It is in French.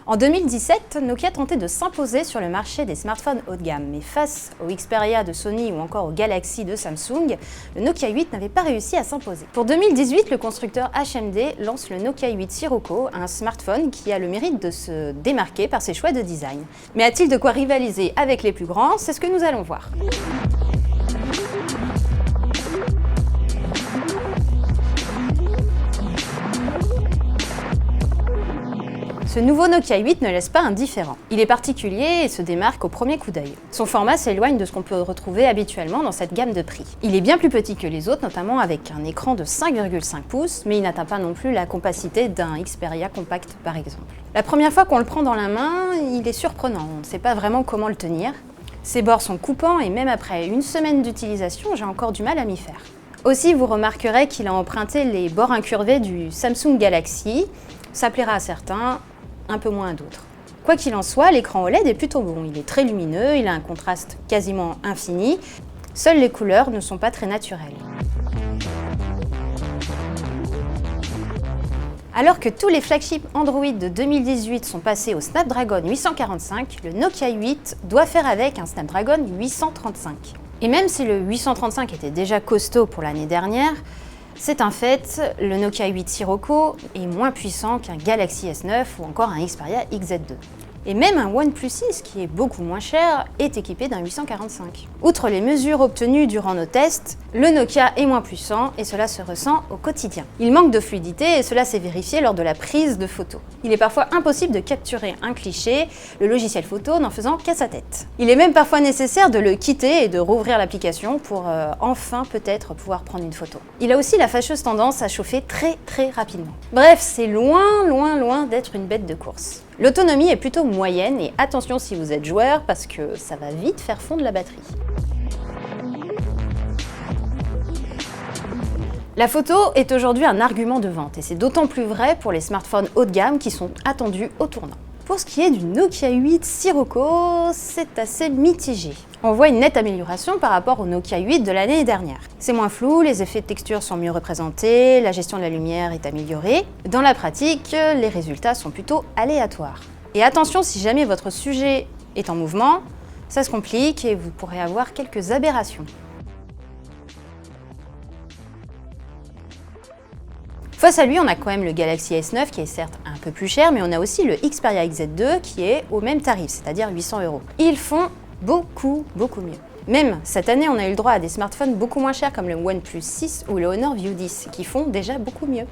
En 2017, Nokia tentait de s'imposer sur le marché des smartphones haut de gamme, mais face au Xperia de Sony ou encore au Galaxy de Samsung, le Nokia 8 n'avait pas réussi à s'imposer. Pour 2018, le constructeur HMD lance le Nokia 8 Sirocco, un smartphone qui a le mérite de se démarquer par ses choix de design. Mais a-t-il de quoi rivaliser avec les plus grands? C'est ce que nous allons voir. Ce nouveau Nokia 8 ne laisse pas indifférent. Il est particulier et se démarque au premier coup d'œil. Son format s'éloigne de ce qu'on peut retrouver habituellement dans cette gamme de prix. Il est bien plus petit que les autres, notamment avec un écran de 5,5 pouces, mais il n'atteint pas non plus la compacité d'un Xperia compact par exemple. La première fois qu'on le prend dans la main, il est surprenant, on ne sait pas vraiment comment le tenir. Ses bords sont coupants et même après une semaine d'utilisation, j'ai encore du mal à m'y faire. Aussi, vous remarquerez qu'il a emprunté les bords incurvés du Samsung Galaxy. Ça plaira à certains, un peu moins à d'autres. Quoi qu'il en soit, l'écran OLED est plutôt bon. Il est très lumineux, il a un contraste quasiment infini. Seules les couleurs ne sont pas très naturelles. Alors que tous les flagships Android de 2018 sont passés au Snapdragon 845, le Nokia 8 doit faire avec un Snapdragon 835. Et même si le 835 était déjà costaud pour l'année dernière, c'est un fait, le Nokia 8 Sirocco est moins puissant qu'un Galaxy S9 ou encore un Xperia XZ2. Et même un OnePlus 6, qui est beaucoup moins cher, est équipé d'un 845. Outre les mesures obtenues durant nos tests, le Nokia est moins puissant et cela se ressent au quotidien. Il manque de fluidité et cela s'est vérifié lors de la prise de photos. Il est parfois impossible de capturer un cliché, le logiciel photo n'en faisant qu'à sa tête. Il est même parfois nécessaire de le quitter et de rouvrir l'application pour enfin peut-être pouvoir prendre une photo. Il a aussi la fâcheuse tendance à chauffer très rapidement. Bref, c'est loin d'être une bête de course. L'autonomie est plutôt moyenne et attention si vous êtes joueur parce que ça va vite faire fondre la batterie. La photo est aujourd'hui un argument de vente et c'est d'autant plus vrai pour les smartphones haut de gamme qui sont attendus au tournant. Pour ce qui est du Nokia 8 Sirocco, c'est assez mitigé. On voit une nette amélioration par rapport au Nokia 8 de l'année dernière. C'est moins flou, les effets de texture sont mieux représentés, la gestion de la lumière est améliorée. Dans la pratique, les résultats sont plutôt aléatoires. Et attention, si jamais votre sujet est en mouvement, ça se complique et vous pourrez avoir quelques aberrations. Face à lui, on a quand même le Galaxy S9 qui est certes un peu plus cher, mais on a aussi le Xperia XZ2 qui est au même tarif, c'est-à-dire 800 €. Ils font beaucoup mieux. Même cette année, on a eu le droit à des smartphones beaucoup moins chers comme le OnePlus 6 ou le Honor View 10 qui font déjà beaucoup mieux.